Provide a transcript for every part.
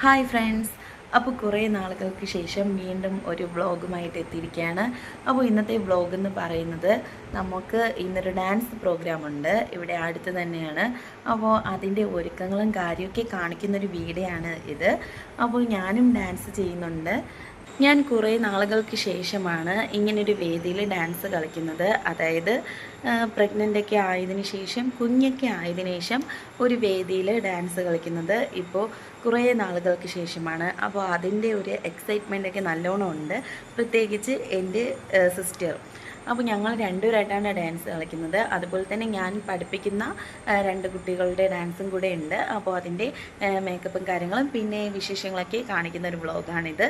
Hi friends, അപ്പോൾ കുറേ നാളുകൾക്ക് ശേഷം വീണ്ടും ഒരു വ്ളോഗുമായിട്ട് എത്തിയിരിക്കുകയാണ്. അപ്പോൾ ഇന്നത്തെ വ്ളോഗ് എന്ന് പറയുന്നത് നമുക്ക് ഇന്നൊരു ഡാൻസ് പ്രോഗ്രാം ഉണ്ട് ഇവിടെ അടുത്ത് തന്നെയാണ്. അപ്പോൾ അതിൻ്റെ ഒരുക്കങ്ങളും കാര്യമൊക്കെ കാണിക്കുന്നൊരു വീഡിയോ ആണ് ഇത്. അപ്പോൾ ഞാനും ഡാൻസ് ചെയ്യുന്നുണ്ട്. ഞാൻ കുറേ നാളുകൾക്ക് ശേഷമാണ് ഇങ്ങനൊരു വേദിയിൽ ഡാൻസ് കളിക്കുന്നത്. അതായത് പ്രഗ്നൻ്റൊക്കെ ആയതിനു ശേഷം, കുഞ്ഞൊക്കെ ആയതിനു ശേഷം ഒരു വേദിയിൽ ഡാൻസ് കളിക്കുന്നത് ഇപ്പോൾ കുറേ നാളുകൾക്ക് ശേഷമാണ്. അപ്പോൾ അതിൻ്റെ ഒരു എക്സൈറ്റ്മെൻറ്റൊക്കെ നല്ലോണം ഉണ്ട്, പ്രത്യേകിച്ച് എൻ്റെ സിസ്റ്റർ. അപ്പോൾ ഞങ്ങൾ രണ്ടുപേരായിട്ടാണ് ഡാൻസ് കളിക്കുന്നത്. അതുപോലെ തന്നെ ഞാൻ പഠിപ്പിക്കുന്ന രണ്ട് കുട്ടികളുടെ ഡാൻസും കൂടെ ഉണ്ട്. അപ്പോൾ അതിൻ്റെ മേക്കപ്പും കാര്യങ്ങളും പിന്നെ വിശേഷങ്ങളൊക്കെ കാണിക്കുന്ന ഒരു വ്ളോഗാണിത്.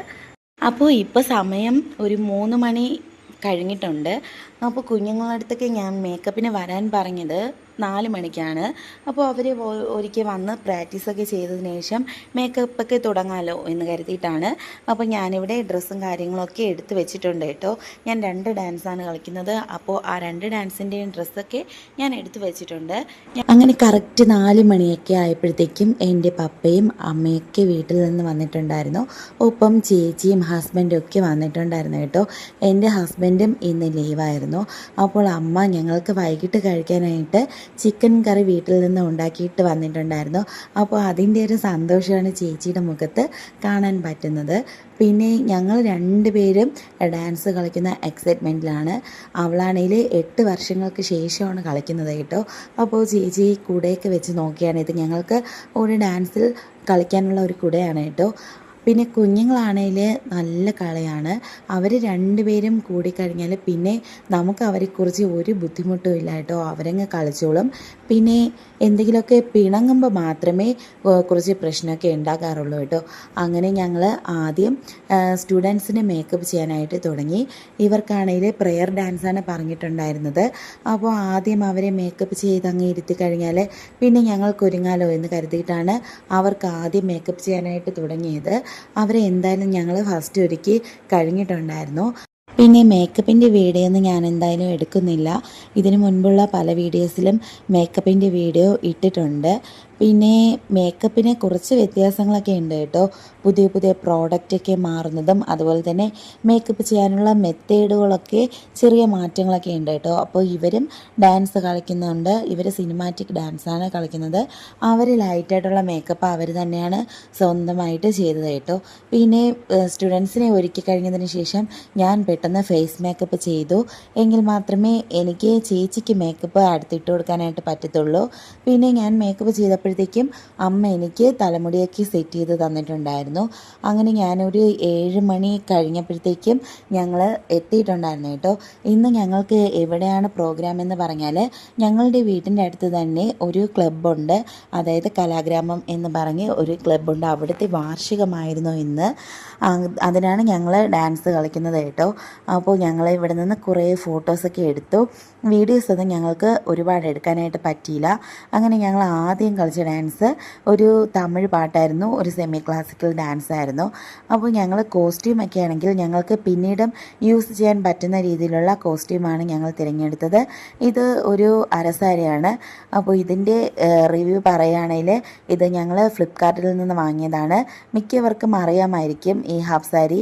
അപ്പോൾ ഇപ്പോൾ സമയം ഒരു 3 മണി കഴിഞ്ഞിട്ടുണ്ട്. അപ്പോൾ കുഞ്ഞുങ്ങളുടെ അടുത്തൊക്കെ ഞാൻ മേക്കപ്പിന് വരാൻ പറഞ്ഞത് 4 മണിക്കാണ്. അപ്പോൾ അവർ ഒരിക്കൽ വന്ന് പ്രാക്ടീസൊക്കെ ചെയ്തതിന് ശേഷം മേക്കപ്പൊക്കെ തുടങ്ങാമല്ലോ എന്ന് കരുതിയിട്ടാണ്. അപ്പോൾ ഞാനിവിടെ ഡ്രസ്സും കാര്യങ്ങളൊക്കെ എടുത്ത് വെച്ചിട്ടുണ്ട് കേട്ടോ. ഞാൻ 2 ഡാൻസാണ് കളിക്കുന്നത്. അപ്പോൾ ആ 2 ഡാൻസിൻ്റെയും ഡ്രസ്സൊക്കെ ഞാൻ എടുത്ത് വെച്ചിട്ടുണ്ട്. അങ്ങനെ കറക്റ്റ് 4 മണിയൊക്കെ ആയപ്പോഴത്തേക്കും എൻ്റെ പപ്പയും അമ്മയൊക്കെ വീട്ടിൽ നിന്ന് വന്നിട്ടുണ്ടായിരുന്നു. ഒപ്പം ചേച്ചിയും ഹസ്ബൻഡും ഒക്കെ വന്നിട്ടുണ്ടായിരുന്നു കേട്ടോ. എൻ്റെ ഹസ്ബൻഡും ഇന്ന് ലീവായിരുന്നു. അപ്പോൾ അമ്മ ഞങ്ങൾക്ക് വൈകിട്ട് കഴിക്കാനായിട്ട് ചിക്കൻ കറി വീട്ടിൽ നിന്ന് ഉണ്ടാക്കിയിട്ട് വന്നിട്ടുണ്ടായിരുന്നു. അപ്പോൾ അതിൻ്റെ ഒരു സന്തോഷമാണ് ചേച്ചിയുടെ മുഖത്ത് കാണാൻ പറ്റുന്നത്. പിന്നെ ഞങ്ങൾ 2 പേരും ഡാൻസ് കളിക്കുന്ന എക്സൈറ്റ്മെൻറ്റിലാണ്. അവളാണെങ്കിൽ 8 വർഷങ്ങൾക്ക് ശേഷമാണ് കളിക്കുന്നത് കേട്ടോ. അപ്പോൾ ചേച്ചി കൂടെയൊക്കെ വെച്ച് നോക്കിയാണ്. ഇത് ഞങ്ങൾക്ക് ഒരു ഡാൻസിൽ കളിക്കാനുള്ള ഒരു കുടയാണ് കേട്ടോ. പിന്നെ കുഞ്ഞുങ്ങളാണെങ്കിൽ നല്ല കളിയാണ്. അവർ 2 പേരും കൂടിക്കഴിഞ്ഞാൽ പിന്നെ നമുക്ക് അവരെക്കുറിച്ച് ഒരു ബുദ്ധിമുട്ടും ഇല്ല കേട്ടോ. അവരങ്ങ് കളിച്ചോളും. പിന്നെ എന്തെങ്കിലുമൊക്കെ പിണങ്ങുമ്പോൾ മാത്രമേ കുറച്ച് പ്രശ്നമൊക്കെ ഉണ്ടാകാറുള്ളൂ കേട്ടോ. അങ്ങനെ ഞങ്ങൾ ആദ്യം സ്റ്റുഡൻസിന് മേക്കപ്പ് ചെയ്യാനായിട്ട് തുടങ്ങി. ഇവർക്കാണെങ്കിൽ പ്രെയർ ഡാൻസാണ് പറഞ്ഞിട്ടുണ്ടായിരുന്നത്. അപ്പോൾ ആദ്യം അവരെ മേക്കപ്പ് ചെയ്ത് അങ്ങ് ഇരുത്തി കഴിഞ്ഞാൽ പിന്നെ ഞങ്ങൾക്ക് ഒരുങ്ങാലോ എന്ന് കരുതിയിട്ടാണ് അവർക്ക് ആദ്യം മേക്കപ്പ് ചെയ്യാനായിട്ട് തുടങ്ങിയത്. അവരെ എന്തായാലും ഞങ്ങൾ ഫസ്റ്റ് ഒരുക്കി കഴിഞ്ഞിട്ടുണ്ടായിരുന്നു. പിന്നെ മേക്കപ്പിൻ്റെ വീഡിയോ ഒന്നും ഞാൻ എന്തായാലും എടുക്കുന്നില്ല. ഇതിനു മുൻപുള്ള പല വീഡിയോസിലും മേക്കപ്പിൻ്റെ വീഡിയോ ഇട്ടിട്ടുണ്ട്. പിന്നെ മേക്കപ്പിന് കുറച്ച് വ്യത്യാസങ്ങളൊക്കെ ഉണ്ട് കേട്ടോ. പുതിയ പുതിയ പ്രോഡക്റ്റൊക്കെ മാറുന്നതും അതുപോലെ തന്നെ മേക്കപ്പ് ചെയ്യാനുള്ള മെത്തേഡുകളൊക്കെ ചെറിയ മാറ്റങ്ങളൊക്കെ ഉണ്ട് കേട്ടോ. അപ്പോൾ ഇവരും ഡാൻസ് കളിക്കുന്നുണ്ട്. ഇവർ സിനിമാറ്റിക് ഡാൻസാണ് കളിക്കുന്നത്. അവർ ലൈറ്റായിട്ടുള്ള മേക്കപ്പ് അവർ തന്നെയാണ് സ്വന്തമായിട്ട് ചെയ്തത് കേട്ടോ. പിന്നെ സ്റ്റുഡൻസിനെ ഒരുക്കി കഴിഞ്ഞതിന് ശേഷം ഞാൻ പെട്ടെന്ന് ഫേസ് മേക്കപ്പ് ചെയ്തു. എങ്കിൽ മാത്രമേ എനിക്ക് ചേച്ചിക്ക് മേക്കപ്പ് അടുത്തിട്ട് കൊടുക്കാനായിട്ട് പറ്റത്തുള്ളൂ. പിന്നെ ഞാൻ മേക്കപ്പ് ചെയ്തപ്പോഴത്തേക്കും അമ്മ എനിക്ക് തലമുടിയൊക്കെ സെറ്റ് ചെയ്ത് തന്നിട്ടുണ്ടായിരുന്നു. അങ്ങനെ ഞാനൊരു 7 മണി കഴിഞ്ഞപ്പോഴത്തേക്കും ഞങ്ങൾ എത്തിയിട്ടുണ്ടായിരുന്നു കേട്ടോ. ഇന്ന് ഞങ്ങൾക്ക് എവിടെയാണ് പ്രോഗ്രാം എന്ന് പറഞ്ഞാൽ ഞങ്ങളുടെ വീട്ടിൻ്റെ അടുത്ത് തന്നെ ഒരു ക്ലബ്ബുണ്ട്. അതായത് കലാഗ്രാമം എന്ന് പറഞ്ഞ് ഒരു ക്ലബ്ബുണ്ട്. അവിടുത്തെ വാർഷികമായിരുന്നു ഇന്ന്. അതിനാണ് ഞങ്ങൾ ഡാൻസ് കളിക്കുന്നത് കേട്ടോ. അപ്പോൾ ഞങ്ങൾ ഇവിടെ നിന്ന് കുറേ ഫോട്ടോസൊക്കെ എടുത്തു. വീഡിയോസ് ഒന്നും ഞങ്ങൾക്ക് ഒരുപാട് എടുക്കാനായിട്ട് പറ്റിയില്ല. അങ്ങനെ ഞങ്ങൾ ആദ്യം കളിച്ച ഡാൻസ് ഒരു തമിഴ് പാട്ടായിരുന്നു. ഒരു സെമി ക്ലാസിക്കൽ ഡാൻസ് ആയിരുന്നു. അപ്പോൾ ഞങ്ങൾ കോസ്റ്റ്യൂമൊക്കെ ആണെങ്കിൽ ഞങ്ങൾക്ക് പിന്നീടും യൂസ് ചെയ്യാൻ പറ്റുന്ന രീതിയിലുള്ള കോസ്റ്റ്യൂമാണ് ഞങ്ങൾ തിരഞ്ഞെടുത്തത്. ഇത് ഒരു അരസാരിയാണ്. അപ്പോൾ ഇതിൻ്റെ റിവ്യൂ പറയുകയാണെങ്കിൽ ഇത് ഞങ്ങൾ ഫ്ലിപ്കാർട്ടിൽ നിന്ന് വാങ്ങിയതാണ്. മിക്കവർക്കും അറിയാമായിരിക്കും ഈ ഹാഫ് സാരി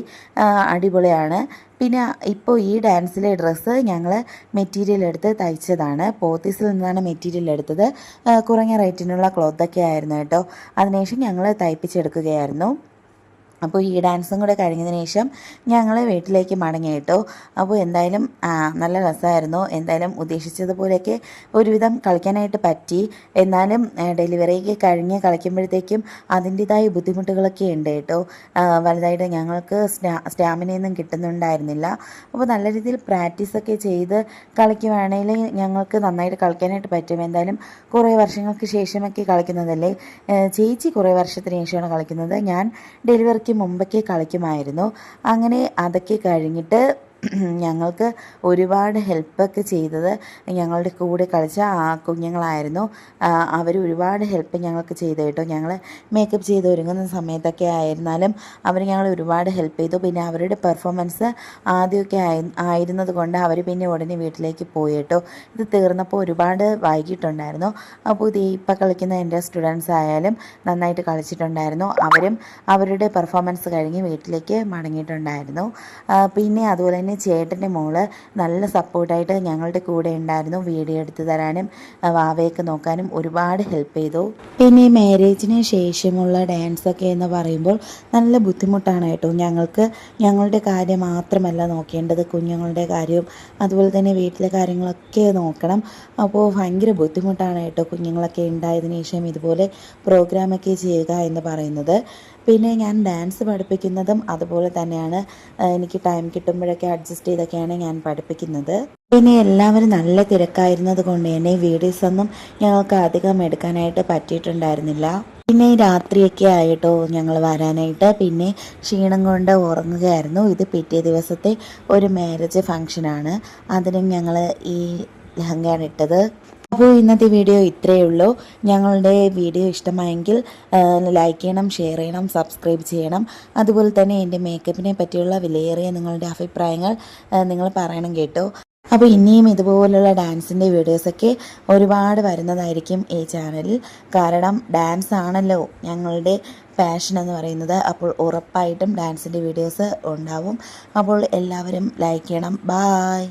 അടിപൊളിയാണ്. പിന്നെ ഇപ്പോൾ ഈ ഡാൻസിലെ ഡ്രസ്സ് ഞങ്ങൾ മെറ്റീരിയൽ എടുത്ത് തയ്ച്ചതാണ്. പോത്തീസിൽ നിന്നാണ് മെറ്റീരിയൽ എടുത്തത്. കുറഞ്ഞ റേറ്റിനുള്ള ക്ലോത്തൊക്കെ ആയിരുന്നു കേട്ടോ. അതിനുശേഷം ഞങ്ങൾ തയ്പ്പിച്ചെടുക്കുകയായിരുന്നു. അപ്പോൾ ഈ ഡാൻസും കൂടെ കഴിഞ്ഞതിന് ശേഷം ഞങ്ങൾ വീട്ടിലേക്ക് മടങ്ങി കേട്ടോ. അപ്പോൾ എന്തായാലും നല്ല രസമായിരുന്നു. എന്തായാലും ഉദ്ദേശിച്ചതുപോലെയൊക്കെ ഒരുവിധം കളിക്കാനായിട്ട് പറ്റി. എന്നാലും ഡെലിവറിയൊക്കെ കഴിഞ്ഞ് കളിക്കുമ്പോഴത്തേക്കും അതിൻ്റേതായ ബുദ്ധിമുട്ടുകളൊക്കെ ഉണ്ട് കേട്ടോ. വലുതായിട്ട് ഞങ്ങൾക്ക് സ്റ്റാമിനയൊന്നും കിട്ടുന്നുണ്ടായിരുന്നില്ല. അപ്പോൾ നല്ല രീതിയിൽ പ്രാക്ടീസൊക്കെ ചെയ്ത് കളിക്കുവാണെങ്കിൽ ഞങ്ങൾക്ക് നന്നായിട്ട് കളിക്കാനായിട്ട് പറ്റും. എന്തായാലും കുറേ വർഷങ്ങൾക്ക് ശേഷമൊക്കെ കളിക്കുന്നതല്ലേ. ചേച്ചി കുറേ വർഷത്തിന് ശേഷമാണ് കളിക്കുന്നത്. ഞാൻ ഡെലിവറിക്ക് മുമ്പൊക്കെ കളിക്കുമായിരുന്നു. അങ്ങനെ അതൊക്കെ കഴിഞ്ഞിട്ട് ഞങ്ങൾക്ക് ഒരുപാട് ഹെൽപ്പൊക്കെ ചെയ്തത് ഞങ്ങളുടെ കൂടെ കളിച്ച ആ കുഞ്ഞുങ്ങളായിരുന്നു. അവർ ഒരുപാട് ഹെൽപ്പ് ഞങ്ങൾക്ക് ചെയ്തു കേട്ടോ. ഞങ്ങൾ മേക്കപ്പ് ചെയ്ത് ഒരുങ്ങുന്ന സമയത്തൊക്കെ ആയിരുന്നാലും അവർ ഞങ്ങൾ ഒരുപാട് ഹെൽപ്പ് ചെയ്തു. പിന്നെ അവരുടെ പെർഫോമൻസ് ആദ്യമൊക്കെ ആയിരുന്നത് കൊണ്ട് അവർ പിന്നെ ഉടനെ വീട്ടിലേക്ക് പോയി കേട്ടോ. ഇത് തീർന്നപ്പോൾ ഒരുപാട് വൈകിട്ടുണ്ടായിരുന്നു. അപ്പോൾ ഇത് ഇപ്പം കളിക്കുന്ന എൻ്റെ സ്റ്റുഡൻസ് ആയാലും നന്നായിട്ട് കളിച്ചിട്ടുണ്ടായിരുന്നു. അവരും അവരുടെ പെർഫോമൻസ് കഴിഞ്ഞ് വീട്ടിലേക്ക് മടങ്ങിയിട്ടുണ്ടായിരുന്നു. പിന്നെ അതുപോലെ തന്നെ ചേട്ടൻ്റെ മോള് നല്ല സപ്പോർട്ടായിട്ട് ഞങ്ങളുടെ കൂടെ ഉണ്ടായിരുന്നു. വീഡിയോ എടുത്ത് തരാനും വാവയൊക്കെ നോക്കാനും ഒരുപാട് ഹെൽപ്പ് ചെയ്തു. പിന്നെ മാരേജിന് ശേഷമുള്ള ഡാൻസൊക്കെ എന്ന് പറയുമ്പോൾ നല്ല ബുദ്ധിമുട്ടാണ് കേട്ടോ. ഞങ്ങൾക്ക് ഞങ്ങളുടെ കാര്യം മാത്രമല്ല നോക്കേണ്ടത്, കുഞ്ഞുങ്ങളുടെ കാര്യവും അതുപോലെ തന്നെ വീട്ടിലെ കാര്യങ്ങളൊക്കെ നോക്കണം. അപ്പോൾ ഭയങ്കര ബുദ്ധിമുട്ടാണ് കേട്ടോ കുഞ്ഞുങ്ങളൊക്കെ ഉണ്ടായതിനു ശേഷം ഇതുപോലെ പ്രോഗ്രാമൊക്കെ ചെയ്യുക എന്ന് പറയുന്നത്. പിന്നെ ഞാൻ ഡാൻസ് പഠിപ്പിക്കുന്നതും അതുപോലെ തന്നെയാണ്. എനിക്ക് ടൈം കിട്ടുമ്പോഴൊക്കെ അഡ്ജസ്റ്റ് ചെയ്തൊക്കെയാണ് ഞാൻ പഠിപ്പിക്കുന്നത്. പിന്നെ എല്ലാവരും നല്ല തിരക്കായിരുന്നത് കൊണ്ട് തന്നെ വീഡിയോസൊന്നും ഞങ്ങൾക്ക് അധികം എടുക്കാനായിട്ട് പറ്റിയിട്ടുണ്ടായിരുന്നില്ല. പിന്നെ രാത്രിയൊക്കെ ആയിട്ടോ ഞങ്ങൾ വരാനായിട്ട്. പിന്നെ ക്ഷീണം കൊണ്ട് ഉറങ്ങുകയായിരുന്നു. ഇത് പിറ്റേ ദിവസത്തെ ഒരു മാരേജ് ഫങ്ഷനാണ്. അതിനും ഞങ്ങൾ ഈ ലഹങ്കയാണ് ഇട്ടത്. അപ്പോൾ ഇന്നത്തെ വീഡിയോ ഇത്രയേ ഉള്ളൂ. ഞങ്ങളുടെ വീഡിയോ ഇഷ്ടമായെങ്കിൽ ലൈക്ക് ചെയ്യണം, ഷെയർ ചെയ്യണം, സബ്സ്ക്രൈബ് ചെയ്യണം. അതുപോലെ തന്നെ എൻ്റെ മേക്കപ്പിനെ പറ്റിയുള്ള വിലയേറിയ നിങ്ങളുടെ അഭിപ്രായങ്ങൾ നിങ്ങൾ പറയണം കേട്ടോ. അപ്പോൾ ഇനിയും ഇതുപോലുള്ള ഡാൻസിൻ്റെ വീഡിയോസൊക്കെ ഒരുപാട് വരുന്നതായിരിക്കും ഈ ചാനലിൽ. കാരണം ഡാൻസ് ആണല്ലോ ഞങ്ങളുടെ പാഷൻ എന്ന് പറയുന്നത്. അപ്പോൾ ഉറപ്പായിട്ടും ഡാൻസിൻ്റെ വീഡിയോസ് ഉണ്ടാവും. അപ്പോൾ എല്ലാവരും ലൈക്ക് ചെയ്യണം. ബായ്.